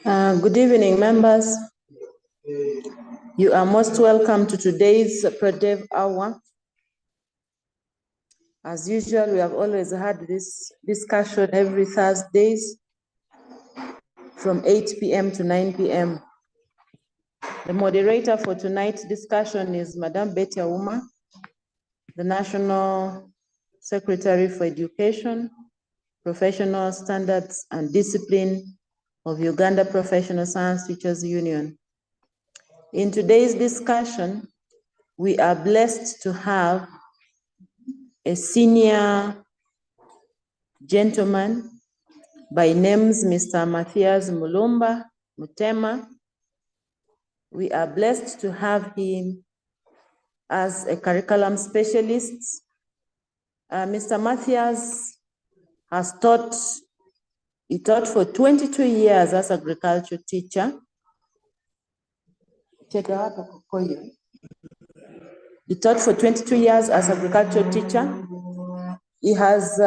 Good evening, members. You are most welcome to today's ProDev Hour. As usual, we have always had this discussion every Thursdays from 8 p.m. to 9 p.m. The moderator for tonight's discussion is Madam Betty Auma, the National Secretary for Education, Professional Standards and Discipline of Uganda Professional Science Teachers Union. In today's discussion, we are blessed to have a senior gentleman by names Mr. Mathias Mulumba Mutema. We are blessed to have him as a curriculum specialist. Mr. Mathias has taught for 22 years as agriculture teacher. He taught for 22 years as agriculture teacher. He has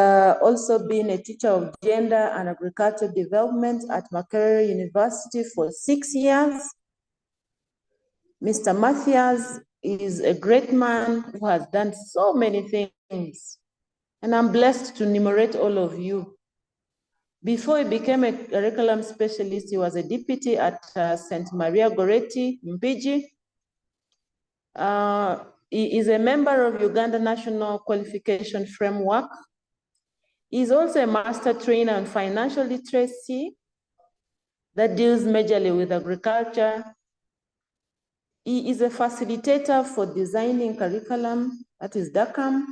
also been a teacher of gender and agricultural development at Makerere University for 6 years. Mr. Mathias is a great man who has done so many things, and I'm blessed to enumerate all of you. Before he became a curriculum specialist, he was a deputy at St. Maria Goretti, Mpiji. He is a member of Uganda National Qualification Framework. He is also a master trainer on financial literacy that deals majorly with agriculture. He is a facilitator for designing curriculum, that is DACAM.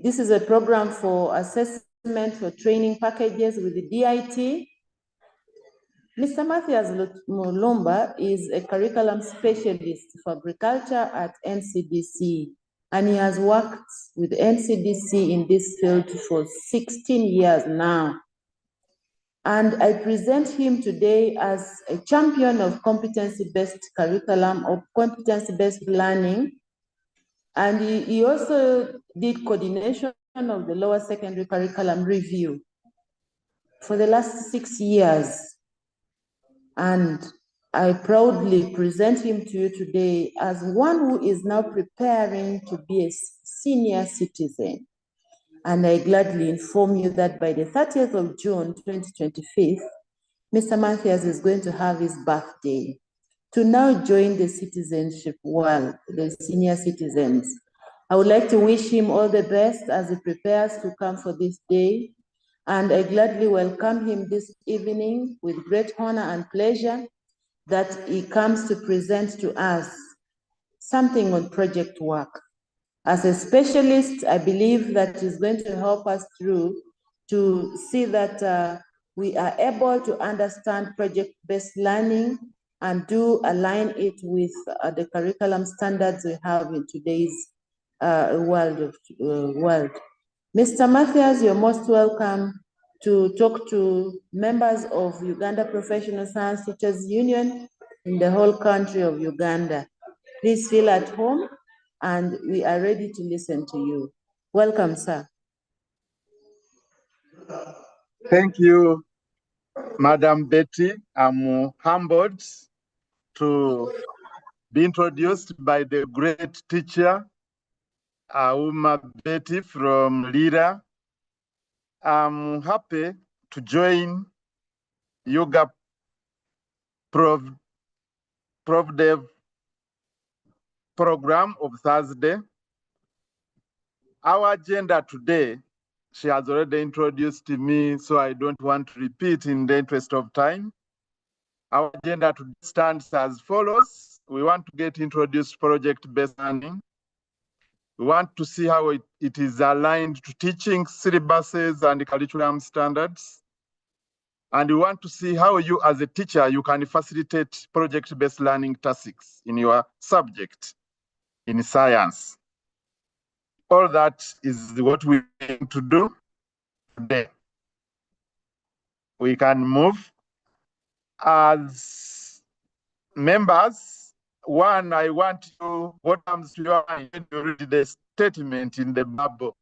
This is a program for assessment for training packages with the DIT. Mr. Mathias Mulumba is a curriculum specialist for agriculture at NCDC, and he has worked with NCDC in this field for 16 years now. And I present him today as a champion of competency-based curriculum or competency-based learning. And he also did coordination of the lower secondary curriculum review for the last 6 years. And I proudly present him to you today as one who is now preparing to be a senior citizen. And I gladly inform you that by the 30th of June, 2025, Mr. Mathias is going to have his birthday to now join the citizenship world, the senior citizens. I would like to wish him all the best as he prepares to come for this day. And I gladly welcome him this evening with great honor and pleasure that he comes to present to us something on project work. As a specialist, I believe that is going to help us through to see that we are able to understand project-based learning and do align it with the curriculum standards we have in today's world. Mr. Mathias, you're most welcome to talk to members of Uganda Professional Science Teachers Union in the whole country of Uganda. Please feel at home, and we are ready to listen to you. Welcome, sir. Thank you, Madam Betty. I'm humbled to be introduced by the great teacher, Auma Betty from Lira. I'm happy to join Yoga ProDev program of Thursday. Our agenda today, she has already introduced me, so I don't want to repeat in the interest of time. Our agenda today stands as follows. We want to get introduced project-based learning. We want to see how it is aligned to teaching syllabuses and curriculum standards. And we want to see how you as a teacher, you can facilitate project-based learning tasks in your subject in science. All that is what we aim to do today. We can move. As members, one, I want you, what comes to your mind when you read the statement in the Bible.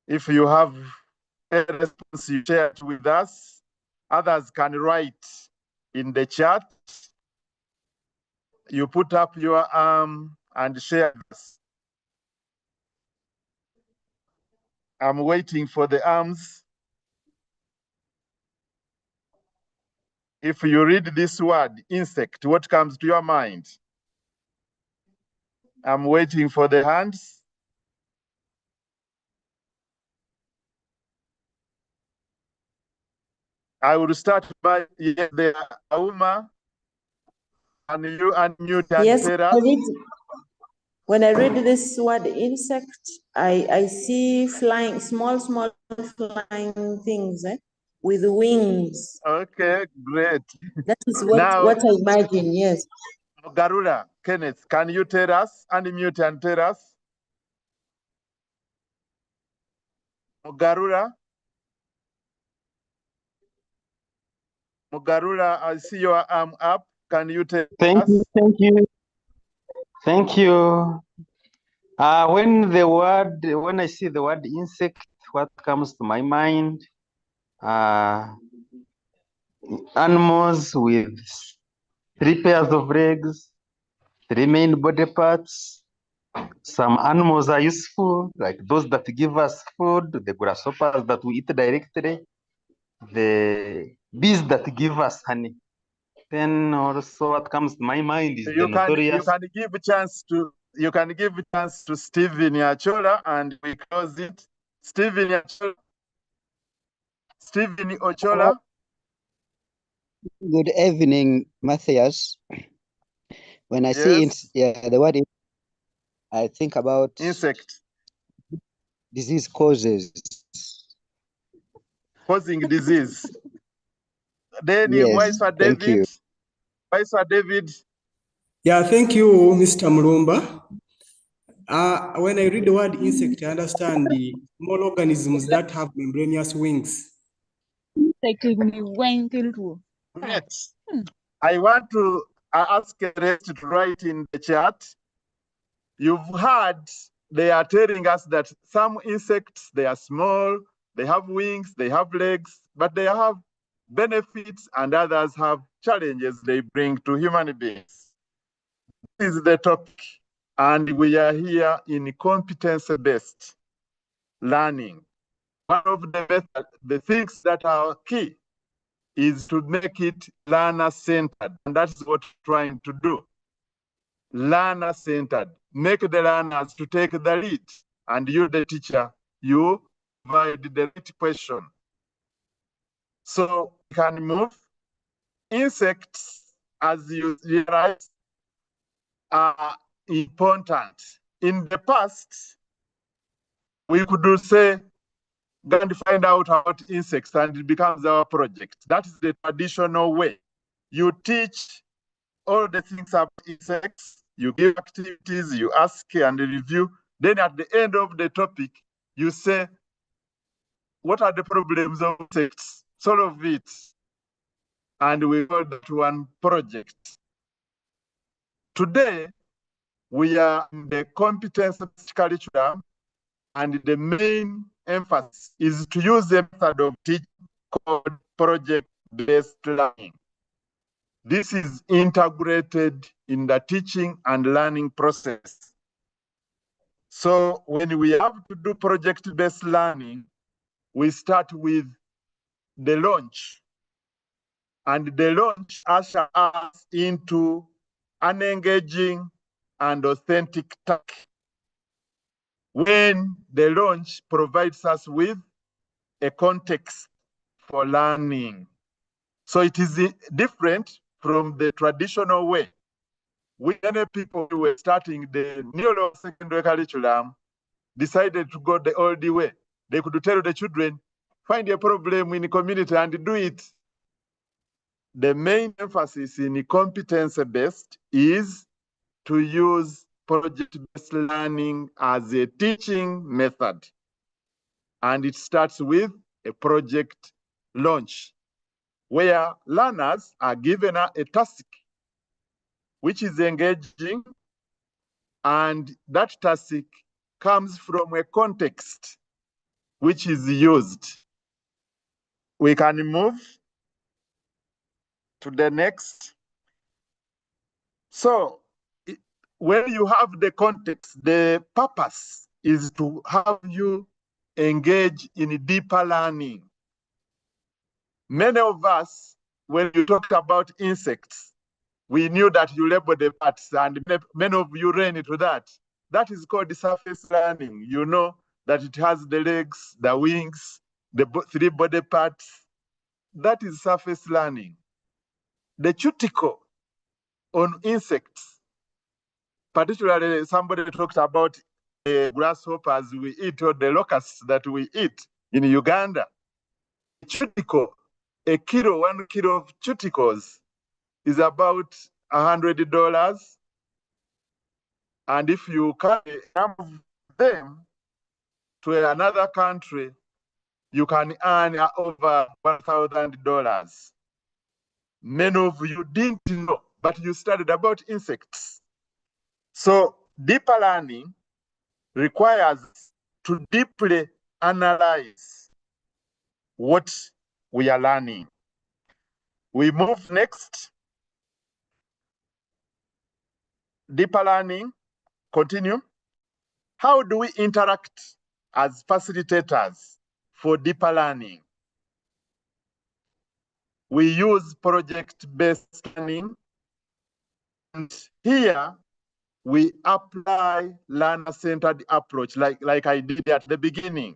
If you have a response, you share it with us. Others can write in the chat. You put up your arm and share this. I'm waiting for the arms. If you read this word, insect, what comes to your mind? I'm waiting for the hands. I will start by the Auma. And you unmute and Yes, tell us. When I read this word insect, I see flying, small flying things with wings. Okay, great. That is Now, what I imagine, yes. Garula, Kenneth, can you tell us, unmute and tell us? Mugarura? Mugarura, I see your arm up. Can you tell us? Thank you. Thank you. When I see the word insect, what comes to my mind? Animals with 3 pairs of legs, 3 main body parts. Some animals are useful, like those that give us food, the grasshoppers that we eat directly, the bees that give us honey. Then also what comes to my mind is You can give a chance to Stephen Yachola and we close it. Stephen Yachola. Stephen Ochola. Good evening, Mathias. When I see the word, I think about insect. Disease causes. Causing disease. Then yes, thank you. Vice David. Yeah, thank you, Mr. Mulumba. When I read the word insect, I understand the small organisms that have membranous wings. Great. I want to ask the rest to write in the chat. You've heard they are telling us that some insects, they are small, they have wings, they have legs, but they have benefits and others have challenges they bring to human beings. This is the topic, and we are here in competence-based learning. One of the things that are key is to make it learner-centered, and that's what we're trying to do. Learner-centered, make the learners to take the lead, and you, the teacher, you provide the right question. So we can move. Insects, as you realize, are important. In the past, we could say, go and find out about insects, and it becomes our project. That is the traditional way. You teach all the things about insects, you give activities, you ask and review. Then at the end of the topic, you say, what are the problems of insects? Solve it. And we call that one project. Today, we are in the competence-based curriculum, and the main emphasis is to use a method of teaching called project-based learning. This is integrated in the teaching and learning process. So when we have to do project-based learning, we start with the launch. And the launch ushers us into an engaging and authentic talk. When the launch provides us with a context for learning. So it is different from the traditional way. Many people who were starting the new secondary curriculum decided to go the old way. They could tell the children, find a problem in the community and do it. The main emphasis in competence-based is to use project-based learning as a teaching method. And it starts with a project launch, where learners are given a task which is engaging, and that task comes from a context which is used. We can move. to the next. So when you have the context, the purpose is to have you engage in deeper learning. Many of us, when you talked about insects, we knew that you label the parts, and many of you ran into that. That is called surface learning. You know that it has the legs, the wings, the 3 body parts. That is surface learning. The cuticle on insects, particularly somebody talked about the grasshoppers we eat or the locusts that we eat in Uganda. Cuticle, 1 kilo of cuticles is about $100. And if you carry some of them to another country, you can earn over $1,000. Many of you didn't know, but you studied about insects. So deeper learning requires to deeply analyze what we are learning. We move next. Deeper learning, continue. How do we interact as facilitators for deeper learning? We use project-based learning, and here we apply learner-centered approach like I did at the beginning.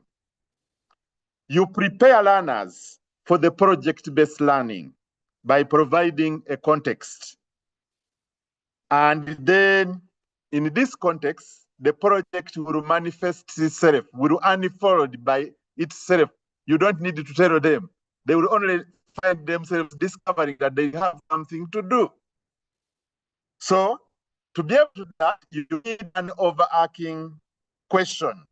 You prepare learners for the project-based learning by providing a context. And then in this context, the project will manifest itself, will unfold by itself. You don't need to tell them. They will only find themselves discovering that they have something to do. So to be able to do that, you need an overarching question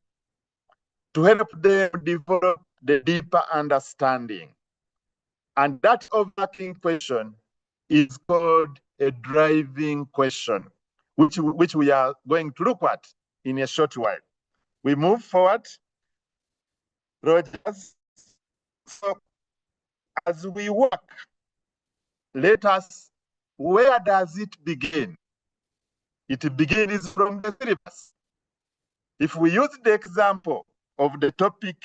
to help them develop the deeper understanding. And that overarching question is called a driving question, which we are going to look at in a short while. We move forward. Rogers. So as we work, let us, where does it begin? It begins from the syllabus. If we use the example of the topic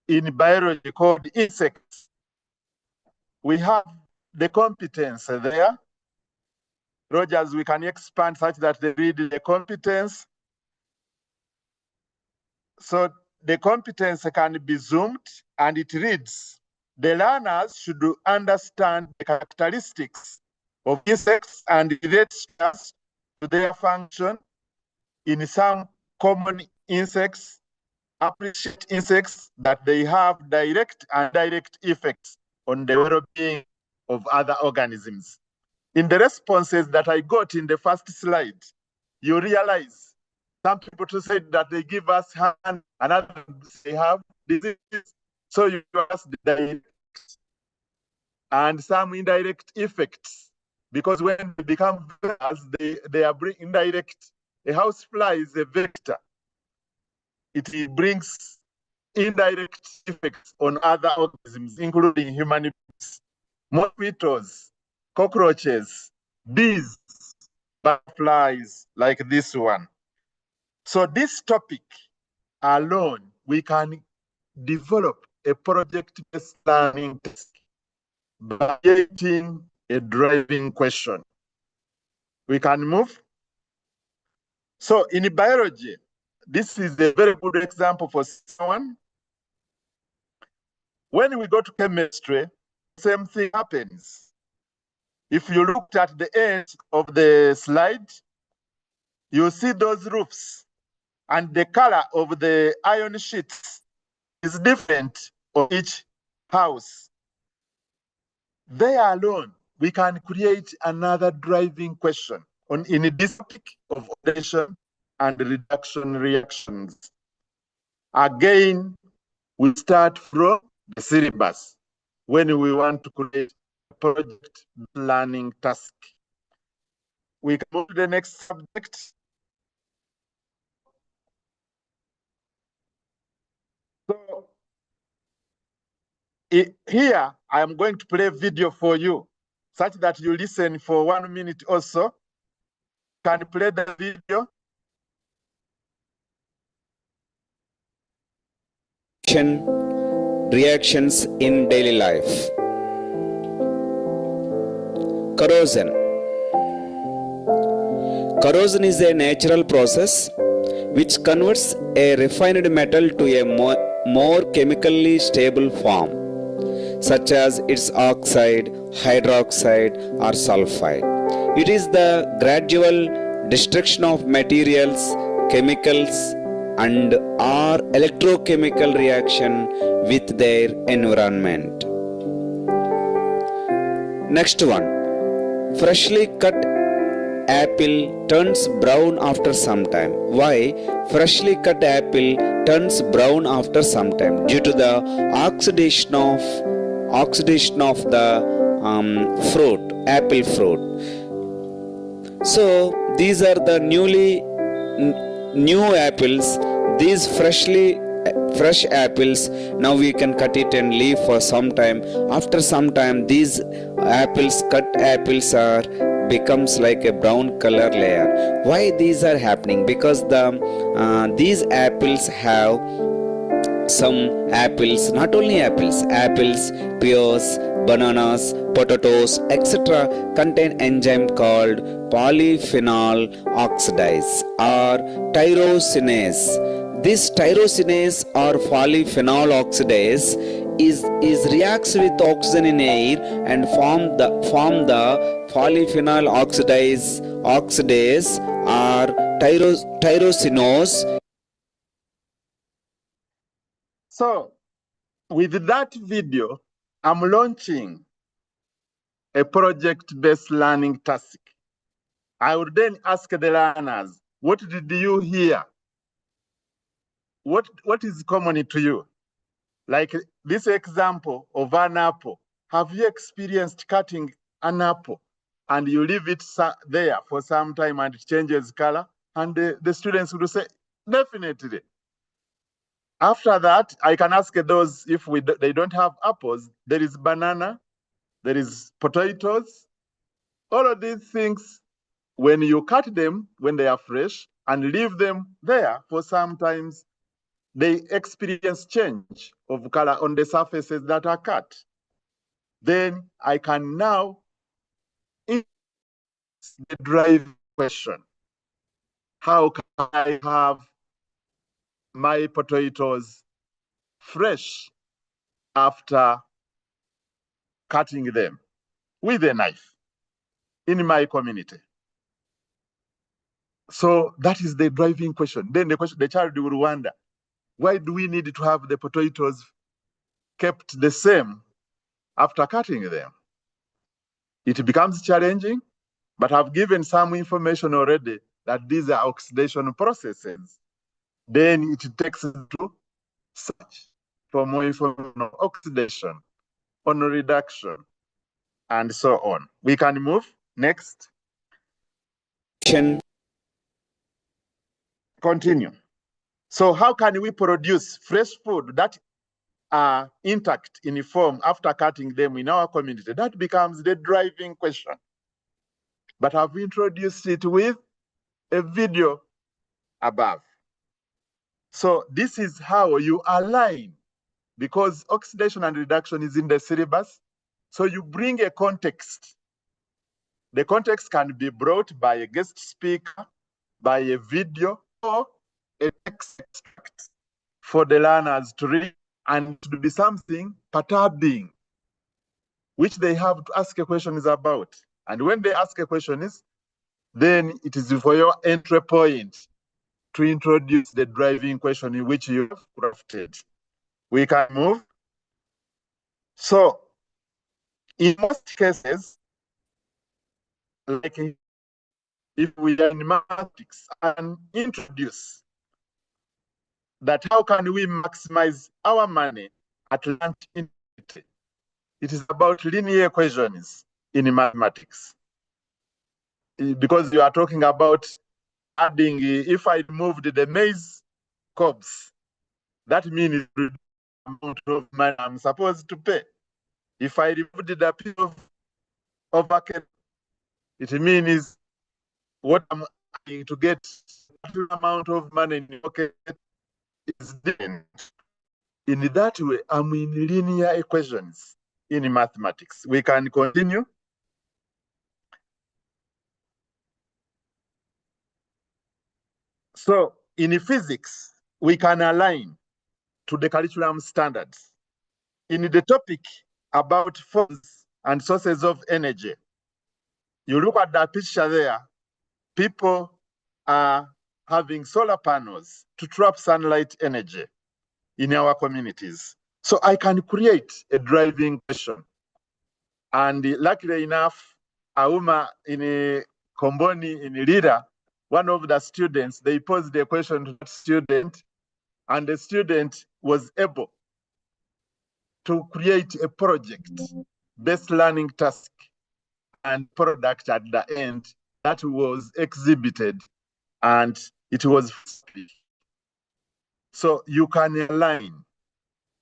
in biology called insects, we have the competence there. Rogers, we can expand such that they read the competence. So the competence can be zoomed and it reads, the learners should understand the characteristics of insects and relate us to their function in some common insects, appreciate insects that they have direct and indirect effects on the well-being of other organisms. In the responses that I got in the first slide, you realize some people to say that they give us hand, and others they have diseases. So you ask the direct and some indirect effects, because when they become vectors, they are indirect. A housefly is a vector. It brings indirect effects on other organisms, including human beings, mosquitoes, cockroaches, bees, butterflies like this one. So this topic alone, we can develop a project-based learning task by creating a driving question. We can move. So in biology, this is a very good example for someone. When we go to chemistry, same thing happens. If you looked at the end of the slide, you see those roofs, and the color of the iron sheets is different on each house. There alone, we can create another driving question in this topic of oxidation and reduction reactions. Again, we start from the syllabus when we want to create a project learning task. We can move to the next subject. So Here, I am going to play a video for you, such that you listen for 1 minute or so. Can you play the video? Reactions in daily life. Corrosion. Corrosion is a natural process which converts a refined metal to a more chemically stable form, such as its oxide, hydroxide, or sulfide. It is the gradual destruction of materials, chemicals, and or electrochemical reaction with their environment. Next one. Freshly cut apple turns brown after some time. Why freshly cut apple turns brown after some time? Due to the oxidation of the fruit, apple fruit. So these are the new apples. These fresh apples, now we can cut it and leave for some time. After some time, these cut apples becomes like a brown color layer. Why these are happening? Because these apples have some apples, not only apples, pears, bananas, potatoes, etc. contain enzyme called polyphenol oxidase or tyrosinase. This tyrosinase or polyphenol oxidase is reacts with oxygen in air and form the polyphenol oxidase or tyrosinase. So, with that video, I'm launching a project-based learning task. I would then ask the learners, what did you hear? What is common to you? Like this example of an apple. Have you experienced cutting an apple and you leave it there for some time and it changes color? And the students would say, definitely. After that, I can ask those if they don't have apples, there is banana, there is potatoes. All of these things, when you cut them when they are fresh and leave them there for some times, they experience change of color on the surfaces that are cut. Then I can now answer the driving question. How can I have my potatoes fresh after cutting them with a knife in my community? So that is the driving question. Then the child will wonder, why do we need to have the potatoes kept the same after cutting them? It becomes challenging, but I've given some information already that these are oxidation processes. Then it takes to search for more information on oxidation, on reduction, and so on. We can move next. Continue. So how can we produce fresh food that are intact in form after cutting them in our community? That becomes the driving question. But I've introduced it with a video above. So this is how you align, because oxidation and reduction is in the syllabus. So you bring a context. The context can be brought by a guest speaker, by a video, or a text extract for the learners to read, and to be something perturbing, which they have to ask a question is about. And when they ask a question then it is for your entry point to introduce the driving question in which you have crafted. We can move. So in most cases, like if we are in mathematics and introduce that how can we maximize our money at lunch university? It is about linear equations in mathematics. Because you are talking about adding, if I moved the maize cobs, that means amount of money I'm supposed to pay. If I removed the piece of bucket, it means what I'm going to get the amount of money in the pocket is different. In that way, I'm in linear equations in mathematics. We can continue. So in physics, we can align to the curriculum standards. In the topic about forms and sources of energy, you look at that picture there, people are having solar panels to trap sunlight energy in our communities. So I can create a driving question. And luckily enough, Auma in a Komboni in Lira, one of the students, they posed a question to the student, and the student was able to create a project-based learning task and product at the end that was exhibited, and it was free. So you can align.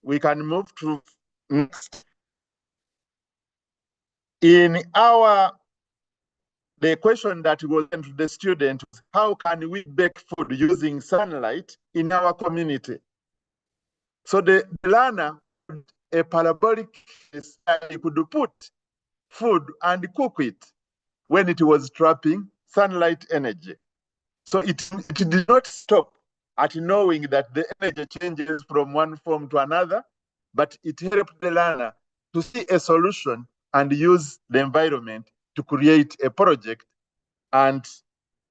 We can move to next. The question that was sent to the student was, how can we bake food using sunlight in our community? So the learner, a parabolic style, could put food and cook it when it was trapping sunlight energy. So it did not stop at knowing that the energy changes from one form to another, but it helped the learner to see a solution and use the environment to create a project, and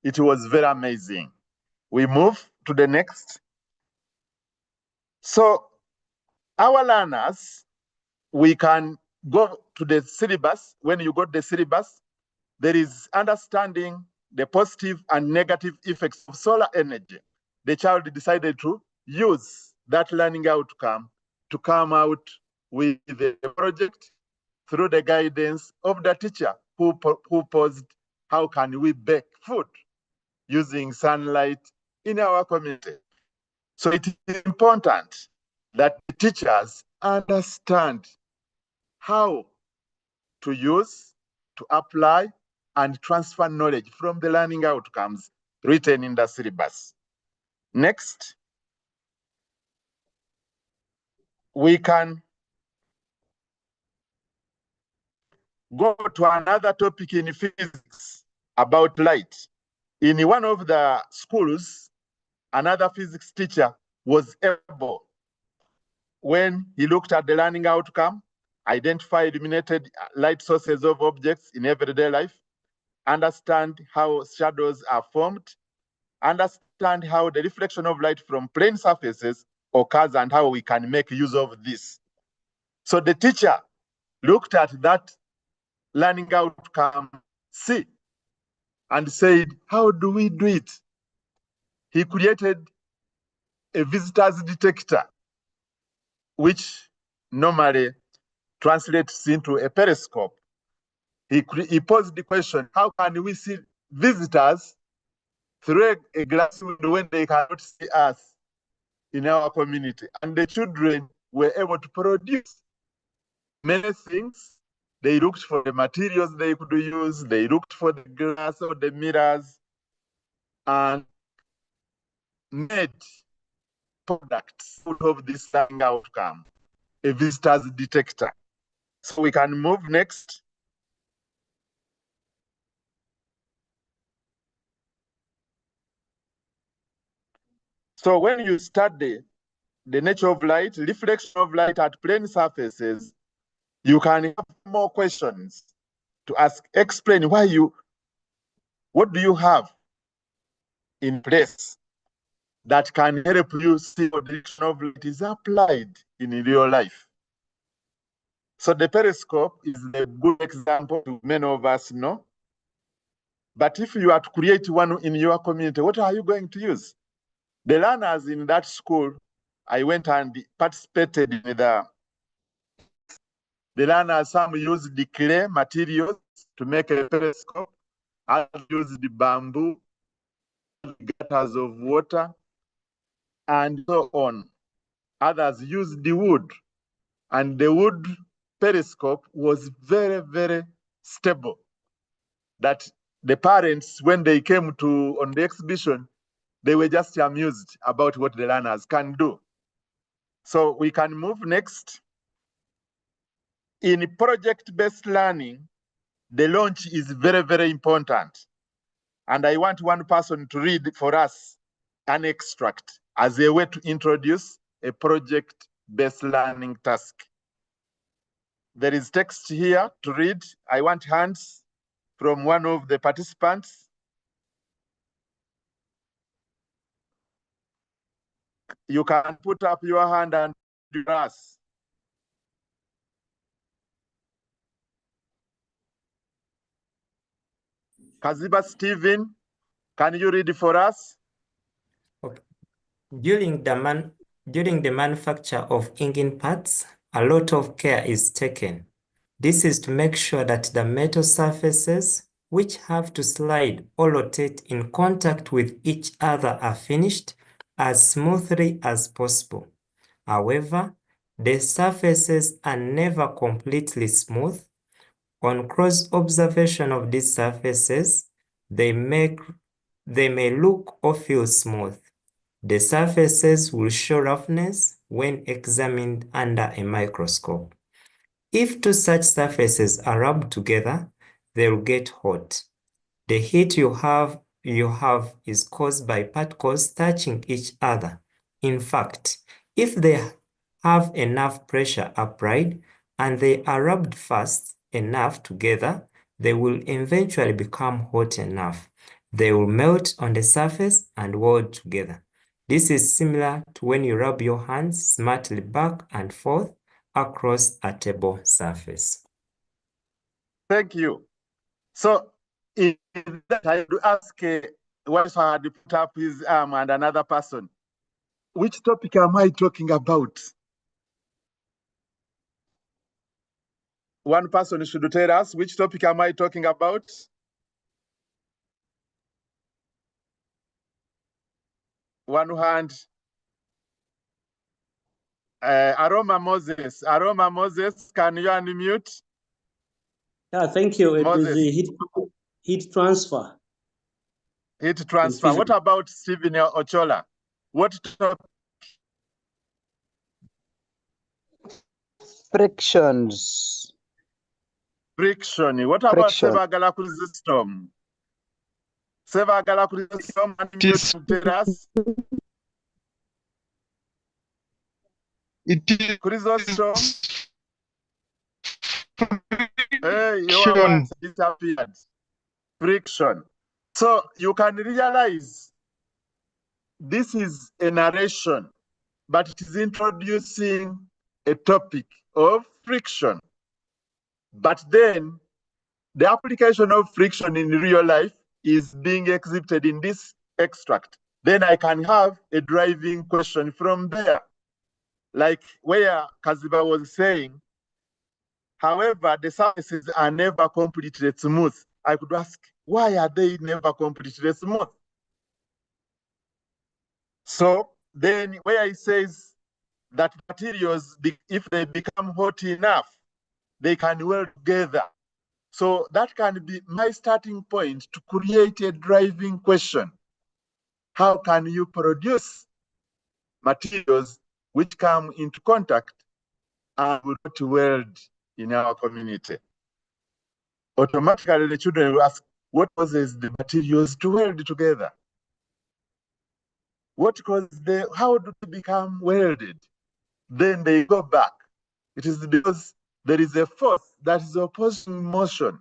it was very amazing. We move to the next. So our learners, we can go to the syllabus. When you go to the syllabus, there is understanding the positive and negative effects of solar energy. The child decided to use that learning outcome to come out with the project through the guidance of the teacher who posed, how can we bake food using sunlight in our community? So it is important that the teachers understand how to use, to apply, and transfer knowledge from the learning outcomes written in the syllabus. Next, we can go to another topic in physics about light. In one of the schools, another physics teacher was able, when he looked at the learning outcome, identify illuminated light sources of objects in everyday life, understand how shadows are formed, understand how the reflection of light from plane surfaces occurs and how we can make use of this. So the teacher looked at that learning outcome C and said, how do we do it? He created a visitor's detector, which normally translates into a periscope. He posed the question, how can we see visitors through a glass window when they cannot see us in our community? And the children were able to produce many things. They looked for the materials they could use, they looked for the glass or the mirrors, and made products out of this learning outcome, a visitor's detector. So we can move next. So when you study the nature of light, reflection of light at plane surfaces, you can have more questions to ask. Explain what do you have in place that can help you see how the direction of light is applied in real life. So the periscope is a good example many of us know. But if you are to create one in your community, what are you going to use? The learners in that school, I went and participated in the learners, some used the clay materials to make a periscope, others used the bamboo, gutters of water, and so on. Others used the wood, and the wood periscope was very, very stable. That the parents, when they came on the exhibition, they were just amused about what the learners can do. So we can move next. In project-based learning, the launch is very, very important. And I want one person to read for us an extract as a way to introduce a project-based learning task. There is text here to read. I want hands from one of the participants. You can put up your hand and do us. Kaziba Stephen, can you read for us? Okay. During the manufacture of inking parts, a lot of care is taken. This is to make sure that the metal surfaces, which have to slide or rotate in contact with each other, are finished as smoothly as possible. However, the surfaces are never completely smooth. On close observation of these surfaces, they may look or feel smooth. The surfaces will show roughness when examined under a microscope. If two such surfaces are rubbed together, they will get hot. The heat you have is caused by particles touching each other. In fact, if they have enough pressure applied and they are rubbed fast enough together, they will eventually become hot enough. They will melt on the surface and weld together. This is similar to when you rub your hands smartly back and forth across a table surface. Thank you. So in that, I would ask once I had put up his arm and another person, which topic am I talking about? One person should tell us, which topic am I talking about? One hand. Aroma Moses, can you unmute? Yeah, thank you. It Moses. is the heat transfer. Heat transfer. What about Stephen Ochola? What topic? Frictions. Friction. What about Sevagala Chrysostom? Sevagala Chrysostom, unmute to tell us. It is Chrysostom. Hey, your words disappeared. Friction. So you can realize this is a narration, but it is introducing a topic of friction. But then the application of friction in real life is being exhibited in this extract. Then I can have a driving question from there. Like where Kaziba was saying, however, the surfaces are never completely smooth. I could ask, why are they never completely smooth? So then where it says that materials, if they become hot enough, they can weld together. So that can be my starting point to create a driving question. How can you produce materials which come into contact and will not weld in our community? Automatically, the children will ask, what causes the materials to weld together? What causes how do they become welded? Then they go back. It is because there is a force that is opposing motion.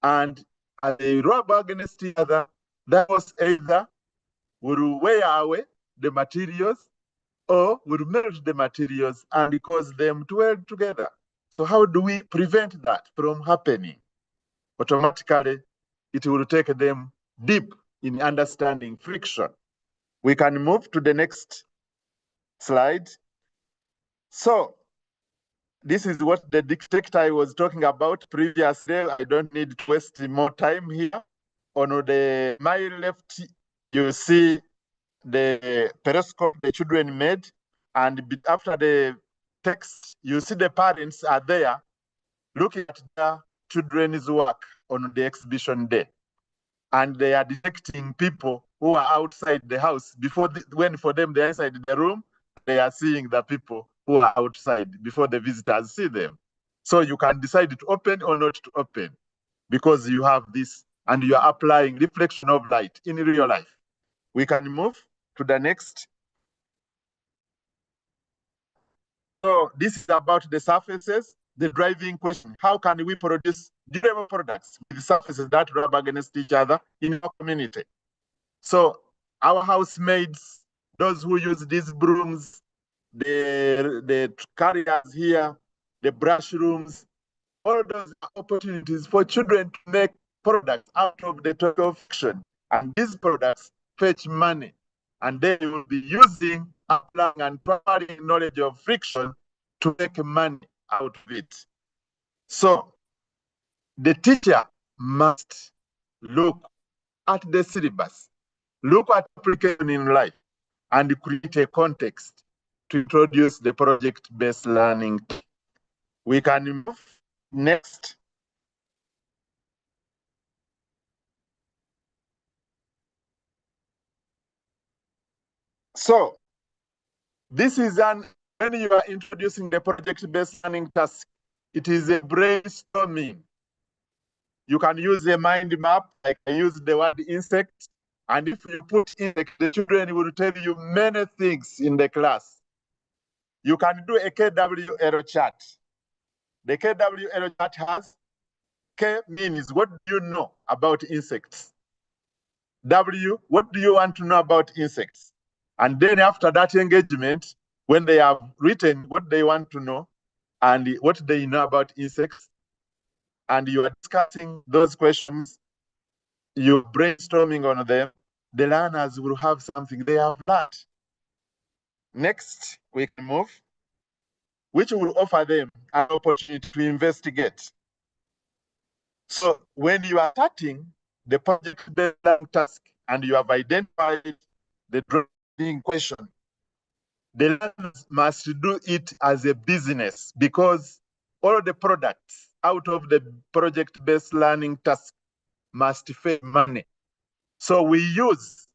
And as they rub against each other, that force either will wear away the materials or will melt the materials and cause them to weld together. So how do we prevent that from happening? Automatically, it will take them deep in understanding friction. We can move to the next slide. So this is what the dictator I was talking about previously. I don't need to waste more time here. On my left, you see the periscope the children made. And after the text, you see the parents are there looking at their children's work on the exhibition day. And they are detecting people who are outside the house before when for them they're inside the room, they are seeing the people who are outside before the visitors see them. So you can decide to open or not to open because you have this and you are applying reflection of light in real life. We can move to the next. So this is about the surfaces, the driving question. How can we produce durable products with surfaces that rub against each other in our community? So our housemaids, those who use these brooms, the carriers here, the brush rooms, all those are opportunities for children to make products out of the topic of fiction. And these products fetch money. And they will be using, applying, and providing knowledge of friction to make money out of it. So the teacher must look at the syllabus, look at application in life, and create a context to introduce the project-based learning. We can move next. So this is when you are introducing the project-based learning task, it is a brainstorming. You can use a mind map. I can use the word insect. And if you put insect, the children will tell you many things in the class. You can do a KW error chart. The KW error chart has K means what do you know about insects? W, what do you want to know about insects? And then after that engagement, when they have written what they want to know and what they know about insects, and you are discussing those questions, you're brainstorming on them, the learners will have something they have learned. Next, we can move, which will offer them an opportunity to investigate. So when you are starting the project-based learning task and you have identified the driving question, the learners must do it as a business because all the products out of the project-based learning task must pay money. So we use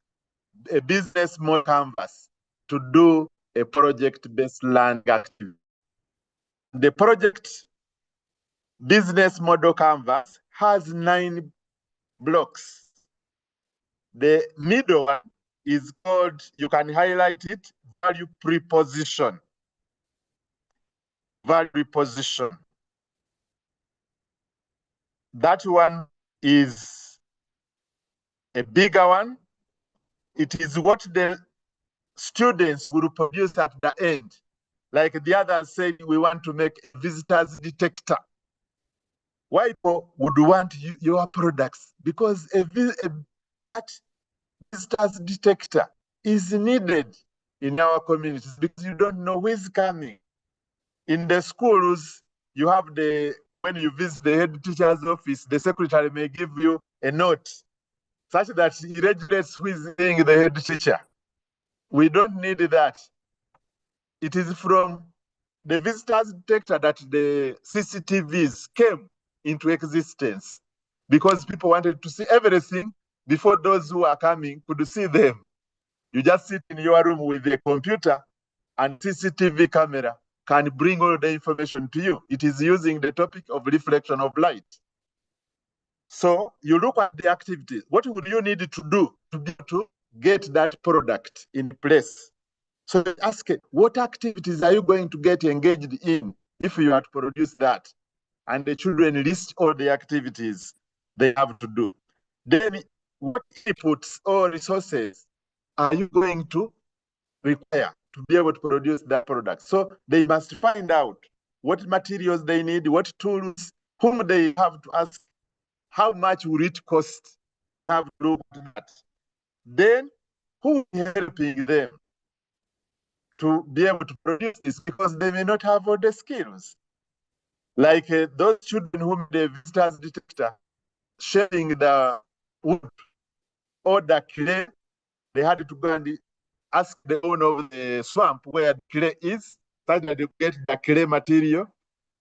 a business model canvas to do a project-based learning activity. The project business model canvas has 9 blocks. The middle one is called, you can highlight it, value preposition. Value preposition. That one is a bigger one. It is what the students will produce at the end. Like the others said, we want to make a visitors detector. Why people would want your products? Because a visitors detector is needed in our communities because you don't know who is coming. In the schools, you have when you visit the head teacher's office, the secretary may give you a note such that he regulates who is being the head teacher. We don't need that. It is from the visitors detector that the CCTVs came into existence because people wanted to see everything before those who are coming could see them. You just sit in your room with a computer and CCTV camera can bring all the information to you. It is using the topic of reflection of light. So you look at the activities. What would you need to do to be able to get that product in place? So ask it, what activities are you going to get engaged in if you are to produce that? And the children list all the activities they have to do. Then what inputs or resources are you going to require to be able to produce that product? So they must find out what materials they need, what tools, whom they have to ask, how much will it cost, have to look at that. Then who is helping them to be able to produce this because they may not have all the skills. Like those children whom the visitors detector sharing the wood or the clay, they had to go and ask the owner of the swamp where the clay is, such that they get the clay material.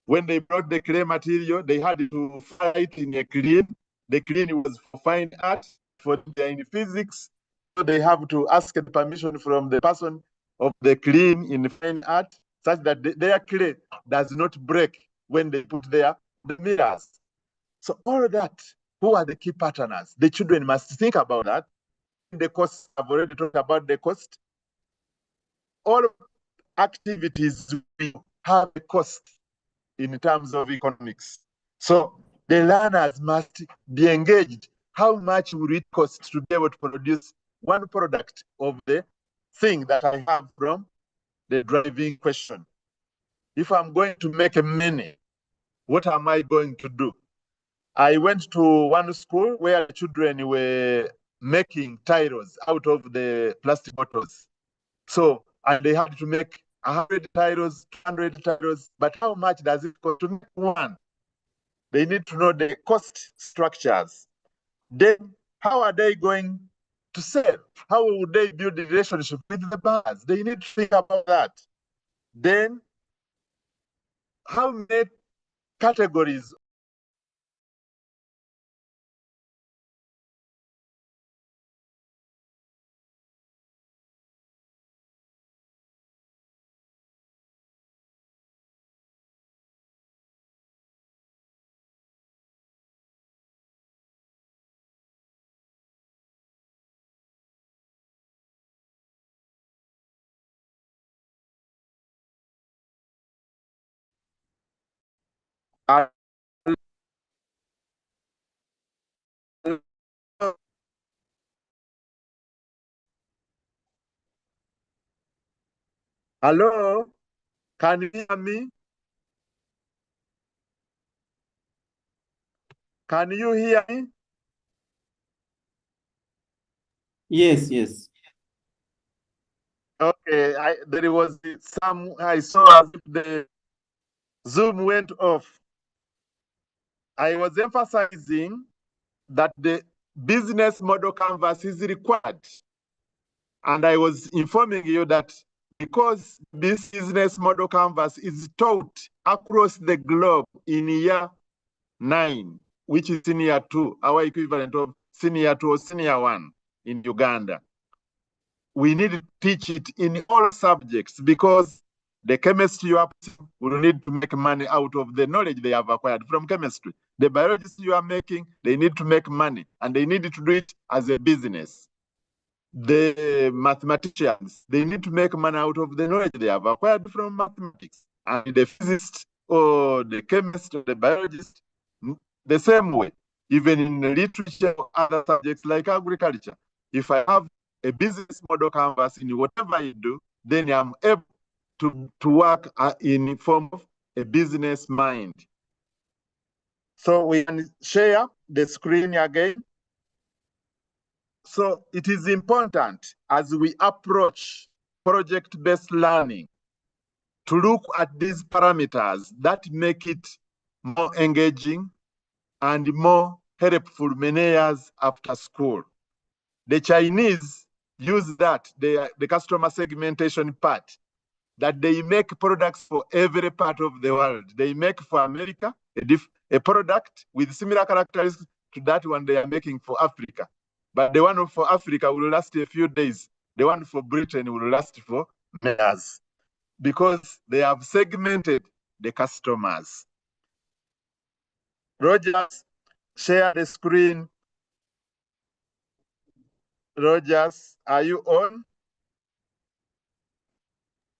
When they brought the clay material, they had to fight in a kiln. The kiln was for fine art, for in physics. So they have to ask the permission from the person of the kiln in fine art, such that their clay does not break when they put the mirrors. So all of that, who are the key partners? The children must think about that. The cost, I've already talked about the cost. All activities will have a cost in terms of economics. So the learners must be engaged. How much will it cost to be able to produce one product of the thing that I have from the driving question? If I'm going to make a many, what am I going to do? I went to one school where children were making titles out of the plastic bottles. So, and they had to make 100 titles, 200 titles, but how much does it cost to make one? They need to know the cost structures. Then, how are they going to sell? How would they build the relationship with the buyers? They need to think about that. Then, how many categories are hello? Can you hear me? Can you hear me? Yes, yes. Okay, there was some, I saw as if the Zoom went off. I was emphasizing that the business model canvas is required. And I was informing you that because this business model canvas is taught across the globe in year 9, which is senior 2, our equivalent of senior 2 or senior 1 in Uganda. We need to teach it in all subjects because the chemistry you are will need to make money out of the knowledge they have acquired from chemistry. The biologists you are making, they need to make money and they need to do it as a business. The mathematicians, they need to make money out of the knowledge they have acquired from mathematics. And the physicist or the chemist or the biologist, the same way. Even in literature or other subjects like agriculture, if I have a business model canvas in whatever I do, then I'm able to work in form of a business mind. So we can share the screen again. So it is important as we approach project-based learning to look at these parameters that make it more engaging and more helpful many years after school. The Chinese use that, the customer segmentation part, that they make products for every part of the world. They make for America a product with similar characteristics to that one they are making for Africa. But the one for Africa will last a few days. The one for Britain will last for years because they have segmented the customers. Rogers, share the screen. Rogers, are you on?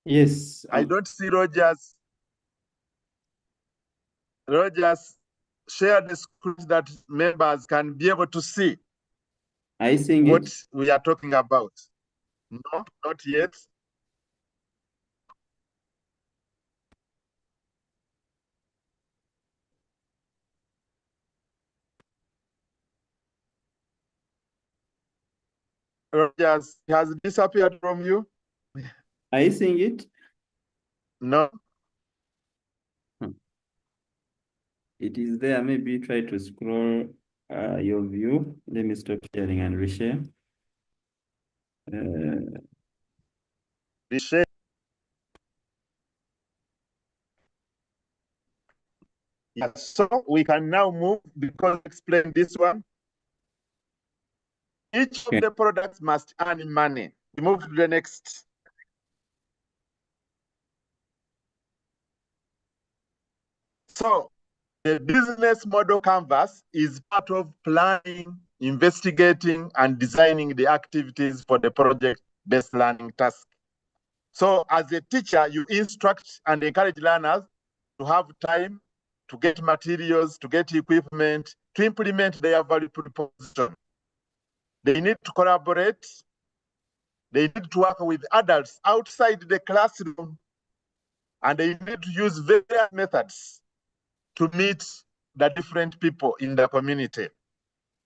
Yes. I don't see Rogers. Rogers, share the screen that members can be able to see what we are talking about. No, not yet. Rogers has disappeared from you. Are you seeing it? No. It is there. Maybe try to scroll your view. Let me stop sharing and reshare. Share. Yeah, so we can now move, because I explained this one. Each of the products must earn money. We move to the next. So the business model canvas is part of planning, investigating, and designing the activities for the project-based learning task. So as a teacher, you instruct and encourage learners to have time, to get materials, to get equipment, to implement their value proposition. They need to collaborate. They need to work with adults outside the classroom, and they need to use various methods to meet the different people in the community.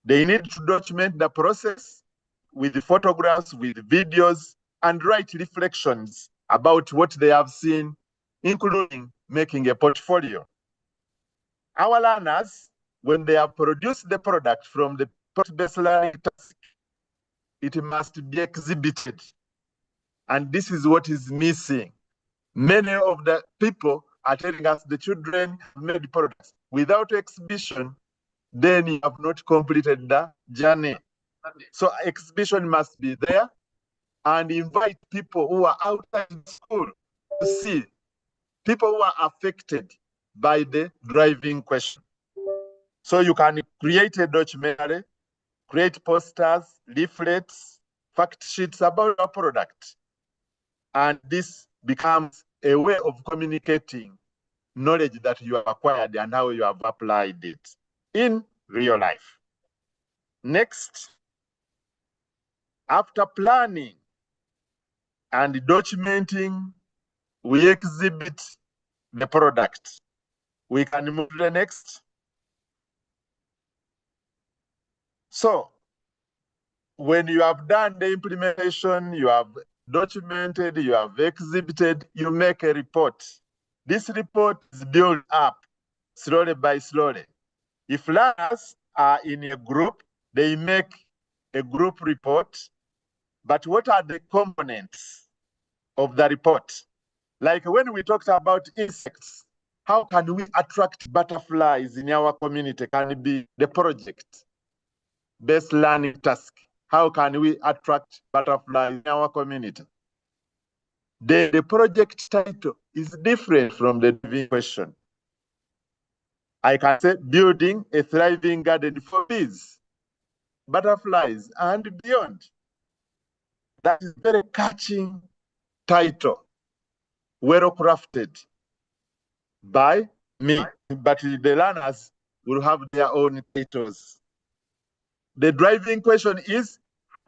They need to document the process with photographs, with videos, and write reflections about what they have seen, including making a portfolio. Our learners, when they have produced the product from the project-based learning task, it must be exhibited. And this is what is missing. Many of the people are telling us the children have made products. Without exhibition, then you have not completed the journey. So exhibition must be there, and invite people who are outside the school to see, people who are affected by the driving question. So you can create a documentary, create posters, leaflets, fact sheets about your product. And this becomes a way of communicating knowledge that you have acquired and how you have applied it in real life. Next, after planning and documenting, we exhibit the product. We can move to the next. So when you have done the implementation, you have documented, you have exhibited, you make a report. This report is built up slowly by slowly. If learners are in a group, they make a group report. But what are the components of the report? Like when we talked about insects, how can we attract butterflies in our community? Can it be the project-based learning task? How can we attract butterflies in our community? The project title is different from the question. I can say building a thriving garden for bees, butterflies, and beyond. That is very catching title, well crafted by me, but the learners will have their own titles. The driving question is,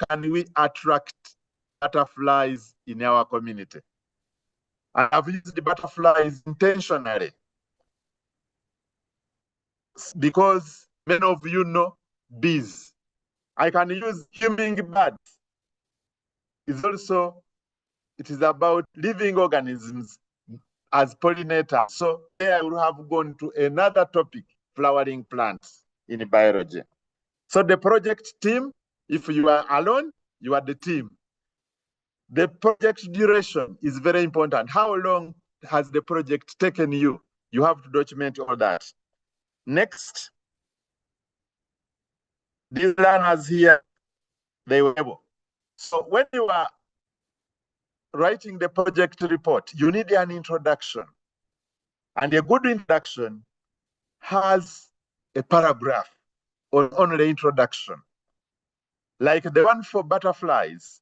can we attract butterflies in our community? I have used the butterflies intentionally because many of you know bees. I can use hummingbirds. It is about living organisms as pollinators. So there I will have gone to another topic, flowering plants in biology. So the project team, if you are alone, you are the team. The project duration is very important. How long has the project taken you? You have to document all that. Next, these learners here, they were able. So when you are writing the project report, you need an introduction. And a good introduction has a paragraph on the introduction. Like the one for butterflies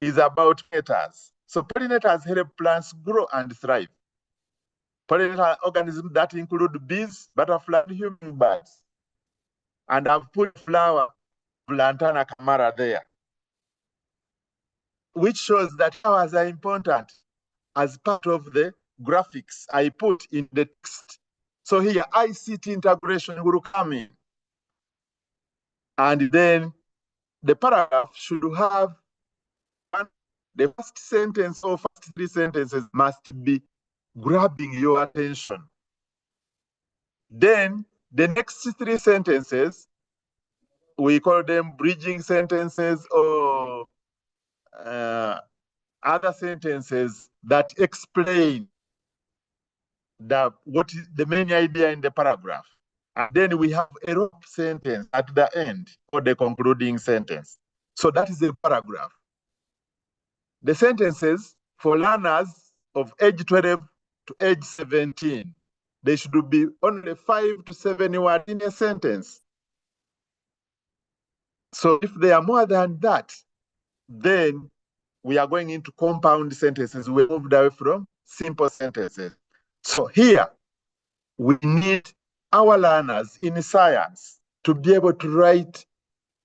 is about pollinators. So pollinators help plants grow and thrive. Pollinator organisms that include bees, butterflies, and hummingbirds. And I've put flower Lantana Camara there, which shows that flowers are important as part of the graphics I put in the text. So here, ICT integration will come in. And then the paragraph should have the first sentence or first three sentences must be grabbing your attention. Then the next three sentences, we call them bridging sentences or other sentences that explain what is the main idea in the paragraph. And then we have a rope sentence at the end, or the concluding sentence. So that is a paragraph. The sentences for learners of age 12 to age 17, they should be only 5 to 7 words in a sentence. So if they are more than that, then we are going into compound sentences. We moved away from simple sentences. So here, we need our learners in science to be able to write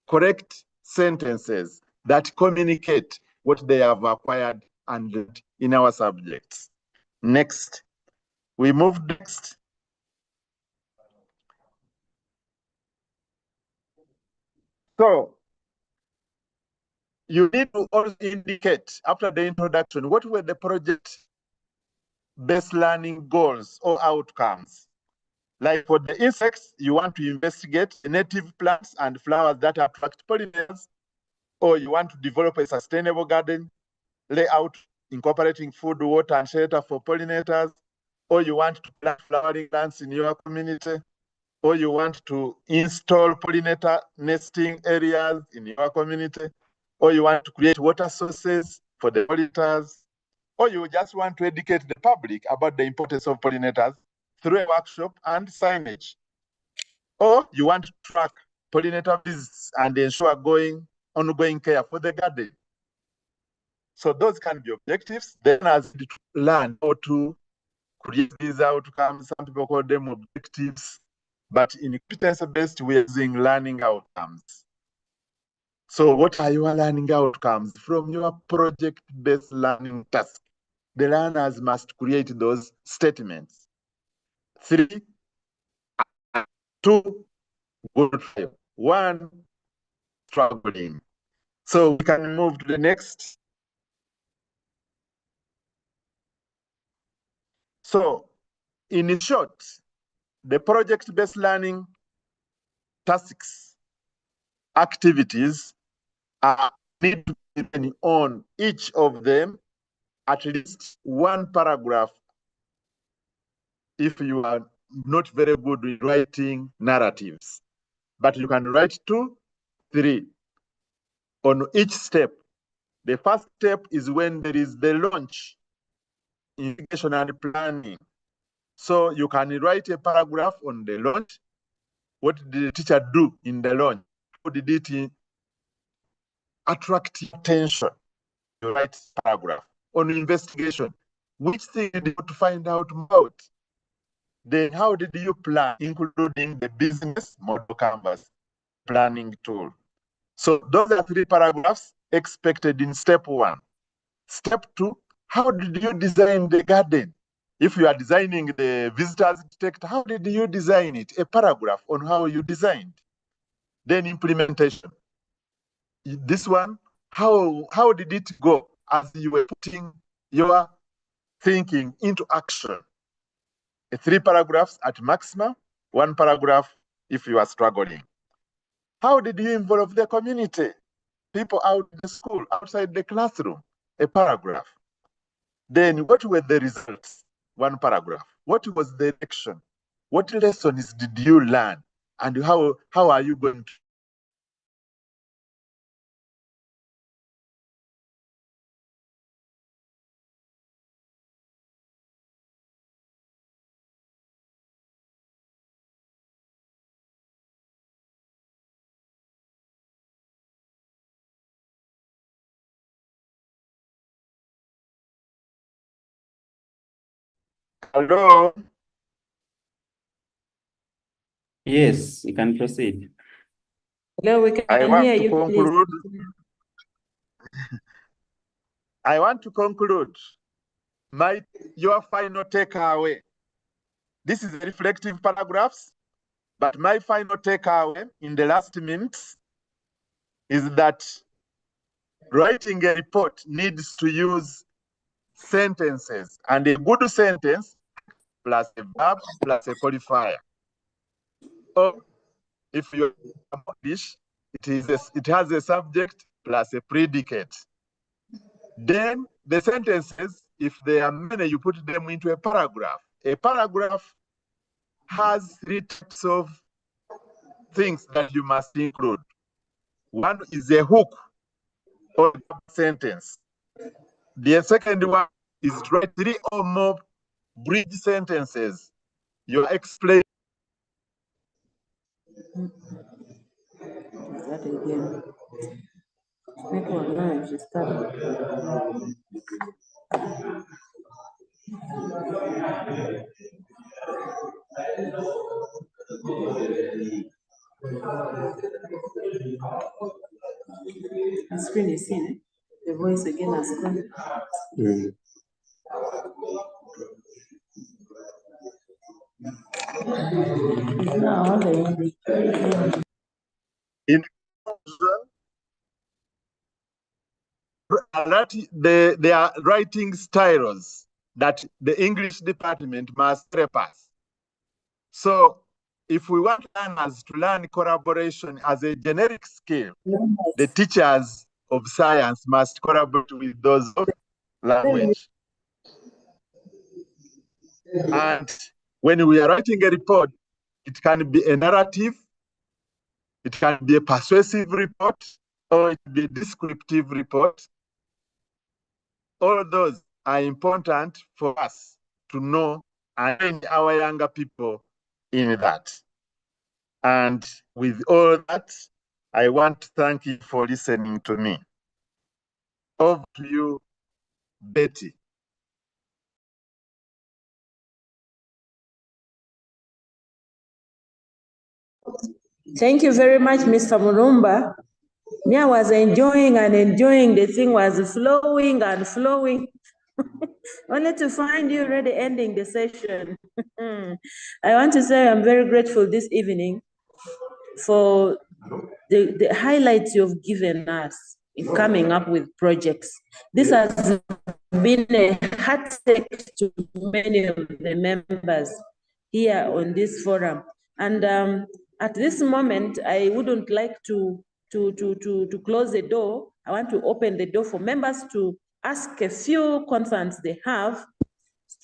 correct sentences that communicate what they have acquired and learned in our subjects. Next, we move next. So, you need to also indicate, after the introduction, what were the project-based learning goals or outcomes. Like for the insects, you want to investigate native plants and flowers that attract pollinators, or you want to develop a sustainable garden layout incorporating food, water, and shelter for pollinators, or you want to plant flowering plants in your community, or you want to install pollinator nesting areas in your community, or you want to create water sources for the pollinators, or you just want to educate the public about the importance of pollinators through a workshop and signage, or you want to track pollinator visits and ensure ongoing care for the garden. So those can be objectives. Then as we learn how to create these outcomes, some people call them objectives, but in competence-based, we're using learning outcomes. So what are your learning outcomes from your project-based learning task? The learners must create those statements. 3, 2, good 5, 1, struggling. So we can move to the next. So in short, the project-based learning tasks, activities need to be on each of them at least one paragraph if you are not very good with writing narratives. But you can write 2, 3 on each step. The first step is when there is the launch, investigation and planning. So you can write a paragraph on the launch. What did the teacher do in the launch? How did it attract attention? You write paragraph. On investigation, which thing did you want to find out about? Then how did you plan, including the business model canvas planning tool? So those are 3 paragraphs expected in step 1. Step 2, how did you design the garden? If you are designing the visitors detector, how did you design it? A paragraph on how you designed. Then implementation. This one, how did it go as you were putting your thinking into action? 3 paragraphs at maximum, 1 paragraph if you are struggling. How did you involve the community? People out in the school, outside the classroom, a paragraph. Then what were the results? 1 paragraph. What was the action? What lessons did you learn? And how are you going to? Hello? Yes, you can proceed. Hello, we can hear you, conclude. I want to conclude your final takeaway. This is reflective paragraphs, but my final takeaway in the last minutes is that writing a report needs to use sentences, and a good sentence plus a verb plus a qualifier. Or if you're English, it has a subject plus a predicate. Then the sentences, if there are many, you put them into a paragraph. A paragraph has 3 types of things that you must include. One is a hook or sentence. The second one is to write 3 or more bridge sentences. You explain. That again. Network now is disturbed. The screen is seen, eh? The voice again has gone. Now, In they are writing styles that the English department must pass. So if we want learners to learn collaboration as a generic skill, the teachers of science must collaborate with those of language. And when we are writing a report, it can be a narrative, it can be a persuasive report, or it can be a descriptive report. All of those are important for us to know and train our younger people in that. And with all that, I want to thank you for listening to me. Over to you, Betty. Thank you very much, Mr. Mulumba. Me, I was enjoying and enjoying. The thing was flowing and flowing. Only to find you already ending the session. I want to say I'm very grateful this evening for the highlights you've given us in coming up with projects. This has been a heartache to many of the members here on this forum. And at this moment, I wouldn't like to close the door. I want to open the door for members to ask a few concerns they have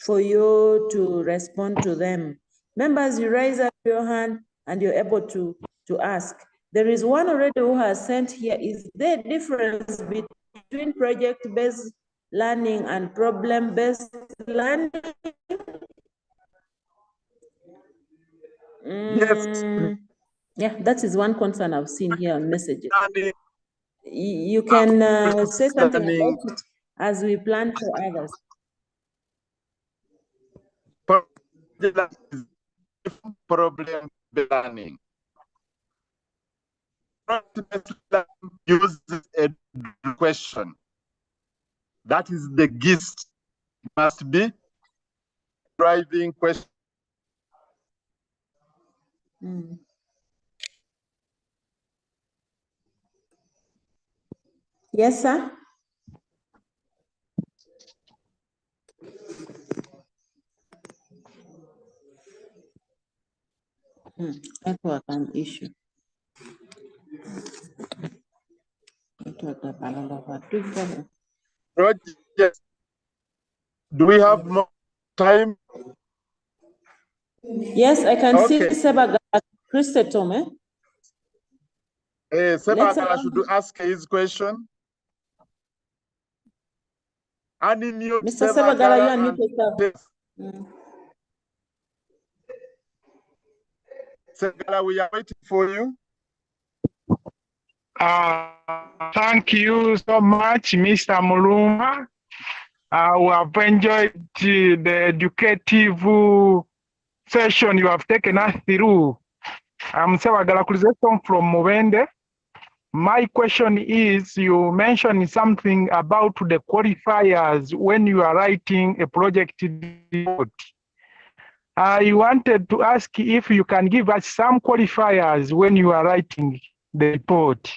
for you to respond to them. Members, you raise up your hand and you're able to ask. There is one already who has sent here. Is there a difference between project-based learning and problem-based learning? Yes. Yeah, that is one concern I've seen here on messages. You can say something about it as we plan for others. Problem learning. Uses a question. That is the gist. It must be driving question. Yes, sir. Network an issue. Yes. Do we have more time? Yes, I can see Sebagala Christetome. Sebagala should ask his question. Unmute Mr. Sebagala, you unmute yourself. Sebagala, we are waiting for you. Thank you so much, Mr. Mulumba. We have enjoyed the educative session you have taken us through. I'm Sebagala from Mubende. My question is, you mentioned something about the qualifiers when you are writing a project report. I wanted to ask if you can give us some qualifiers when you are writing the report.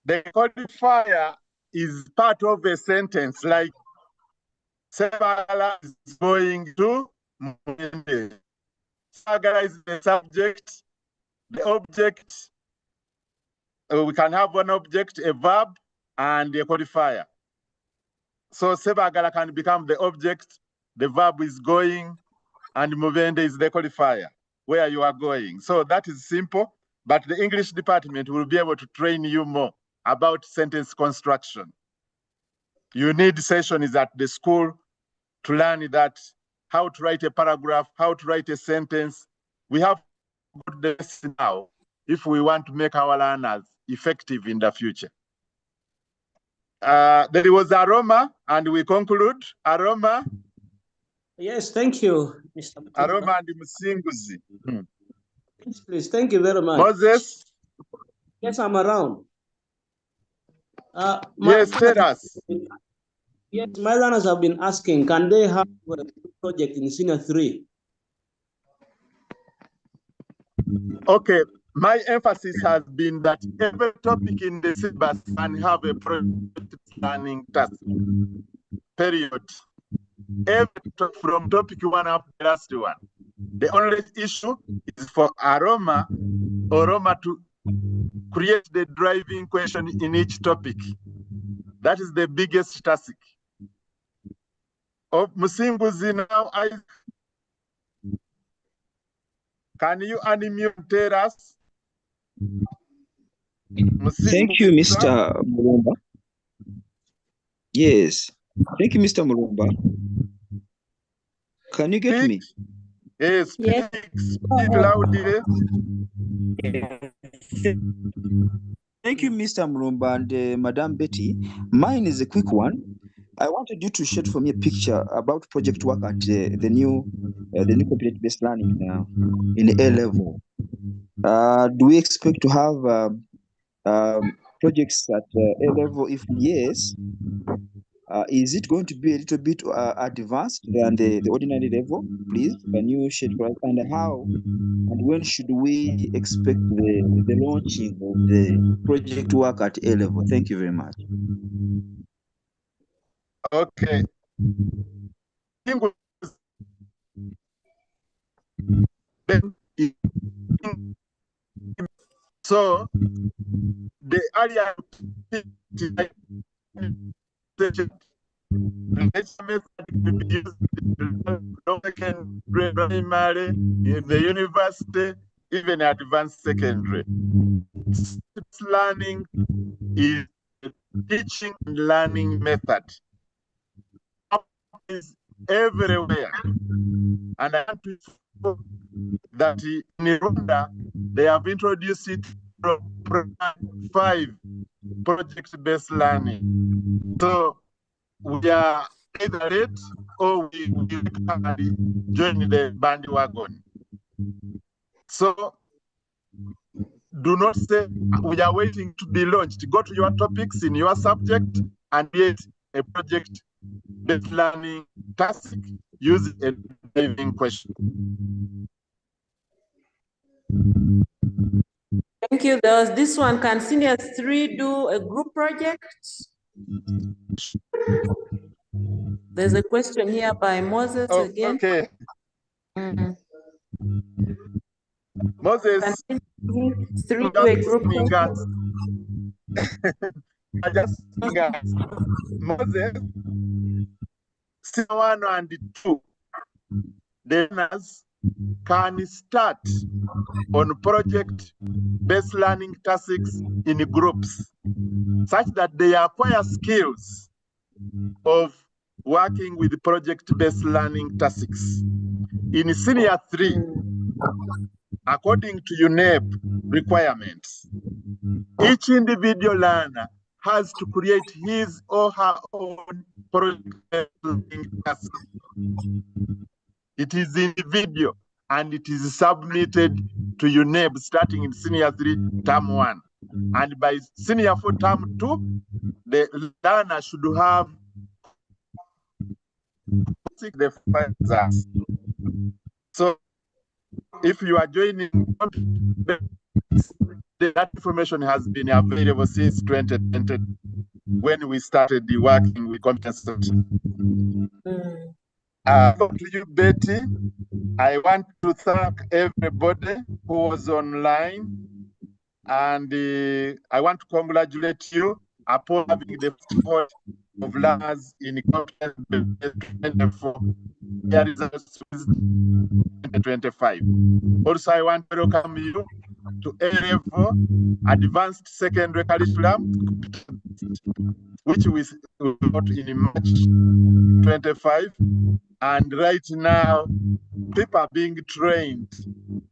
The qualifier is part of a sentence, like Sebagala is going to Mubende. Sebagala is the subject, the object. We can have one object, a verb, and a qualifier. So sebagala can become the object, the verb is going, and muvende is the qualifier, where you are going. So that is simple, but the English department will be able to train you more about sentence construction. You need sessions at the school to learn that, how to write a paragraph, how to write a sentence. We have got this now if we want to make our learners effective in the future. There was Aroma, and we conclude. Aroma. Yes, thank you, Mr. Aroma and Musinguzi. Yes, please, thank you very much. Moses? Yes, I'm around. Yes, tell us. Yes, my learners have been asking, can they have a project in Senior 3? Okay, my emphasis has been that every topic in the syllabus can have a project planning task, period. From topic 1 up to the last one. The only issue is for Aroma to create the driving question in each topic. That is the biggest task. Of Musinguzi now, can you unmute tell us? Thank you, Mr. Mulumba. Yes, thank you, Mr. Mulumba. Can you get me? Yes, speak loudly. Thank you, Mr. Mulumba and Madam Betty. Mine is a quick one. I wanted you to share for me a picture about project work at the new competency-based learning now in A level. Do we expect to have projects at A level? If yes, is it going to be a little bit advanced than the ordinary level? Please, can you share for us? And how and when should we expect the launching of the project work at A level? Thank you very much. Okay. So the area primary, in the university, even advanced secondary. Learning is a teaching and learning method. Is everywhere. And I want to say that in Rwanda, they have introduced it from Program 5, project-based learning. So we are either late or we can join the bandwagon. So do not say we are waiting to be launched. Go to your topics in your subject and create a project-based learning task using a driving question. Thank you. There was this one. Can Seniors 3 do a group project? There's a question here by Moses again. Okay. Moses, can Seniors 3 do a group project? I just Moses, 1 and 2, the learners can start on project-based learning tasks in groups, such that they acquire skills of working with project-based learning tasks. In Senior 3, according to UNEP requirements, each individual learner has to create his or her own project-based learning task. It is individual and it is submitted to UNEP starting in Senior 3, Term 1. And by Senior 4, Term 2, the learner should have the results. So if you are joining, that information has been available since 2020 when we started the working with competence. To you, Betty, I want to thank everybody who was online, and I want to congratulate you upon having the first of learners in competence 24 year results 2025. Also, I want to welcome you to A-level advanced secondary curriculum, which we got in March 25. And right now, people are being trained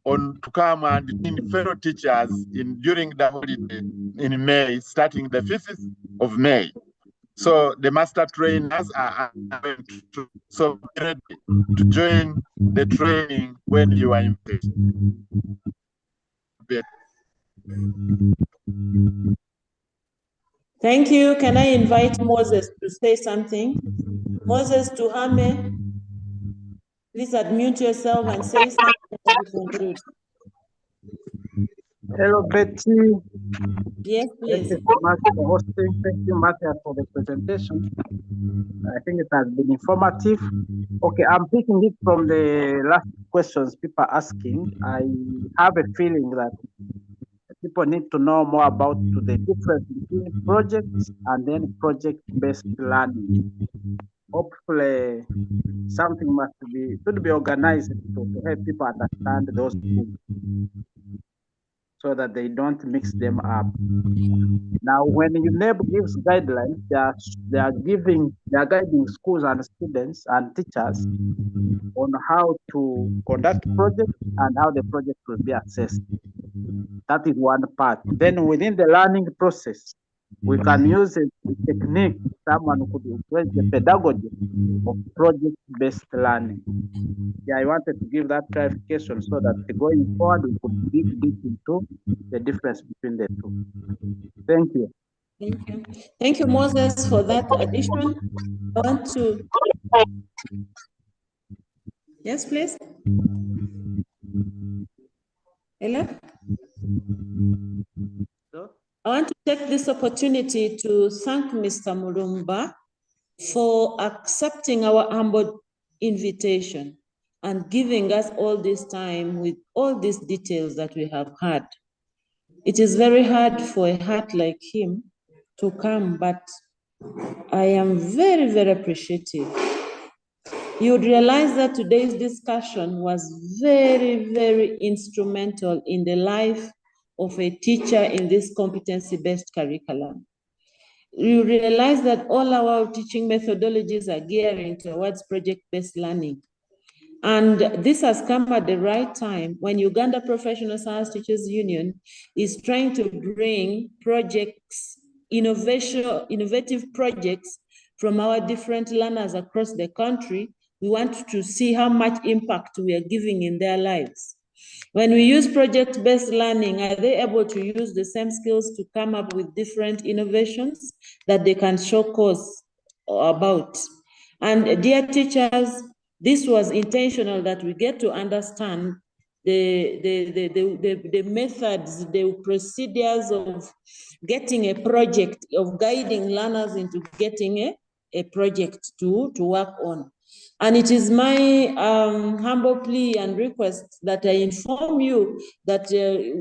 on to come and train fellow teachers during the holiday in May, starting the 5th of May. So the master trainers are going to so be ready to join the training when you are invited. Thank you. Can I invite Moses to say something? Moses Tuhame, please unmute yourself and say something as we conclude. Hello, Betty. Yes, please. Thank you so much for hosting. Thank you, Mathias, for the presentation. I think it has been informative. Okay, I'm picking it from the last questions people are asking. I have a feeling that people need to know more about the difference between projects and then project-based learning. Hopefully, something should be organized to help people understand those things, so that they don't mix them up. Now, when UNEP gives guidelines, they are guiding schools and students and teachers on how to conduct projects and how the project will be assessed. That is one part. Then within the learning process, we can use a technique, someone could use the pedagogy of project-based learning. Yeah, I wanted to give that clarification so that going forward, we could dig deep into the difference between the two. Thank you. Thank you. Thank you, Moses, for that addition. I want to... Yes, please. Ella? I want to take this opportunity to thank Mr. Mulumba for accepting our humble invitation and giving us all this time with all these details that we have had. It is very hard for a heart like him to come, but I am very, very appreciative. You would realize that today's discussion was very, very instrumental in the life of a teacher in this competency-based curriculum. You realize that all our teaching methodologies are gearing towards project-based learning. And this has come at the right time when Uganda Professional Science Teachers Union is trying to bring projects, innovative projects from our different learners across the country. We want to see how much impact we are giving in their lives. When we use project-based learning, are they able to use the same skills to come up with different innovations that they can show cause about? And dear teachers, this was intentional that we get to understand the methods, the procedures of getting a project, of guiding learners into getting a project to work on. And it is my humble plea and request that I inform you that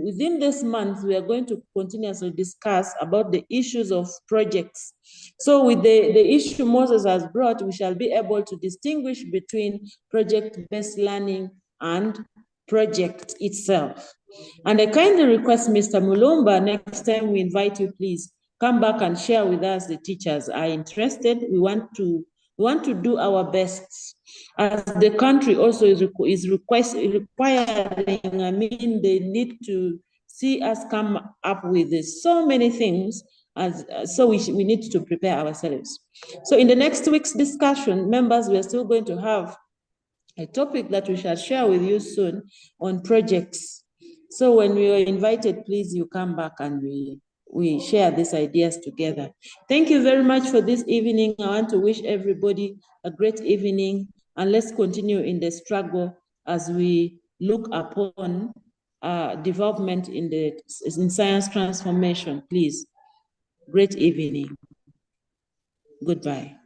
within this month, we are going to continuously discuss about the issues of projects. So with the issue Moses has brought, we shall be able to distinguish between project-based learning and project itself. And I kindly request Mr. Mulumba, next time we invite you, please come back and share with us. The teachers are interested. We want to do our best. As the country also is requiring, I mean, they need to see us come up with so many things, so we need to prepare ourselves. So in the next week's discussion, members, we are still going to have a topic that we shall share with you soon on projects. So when we are invited, please, you come back and we share these ideas together. Thank you very much for this evening. I want to wish everybody a great evening, and let's continue in the struggle as we look upon development in science transformation. Please, great evening. Goodbye.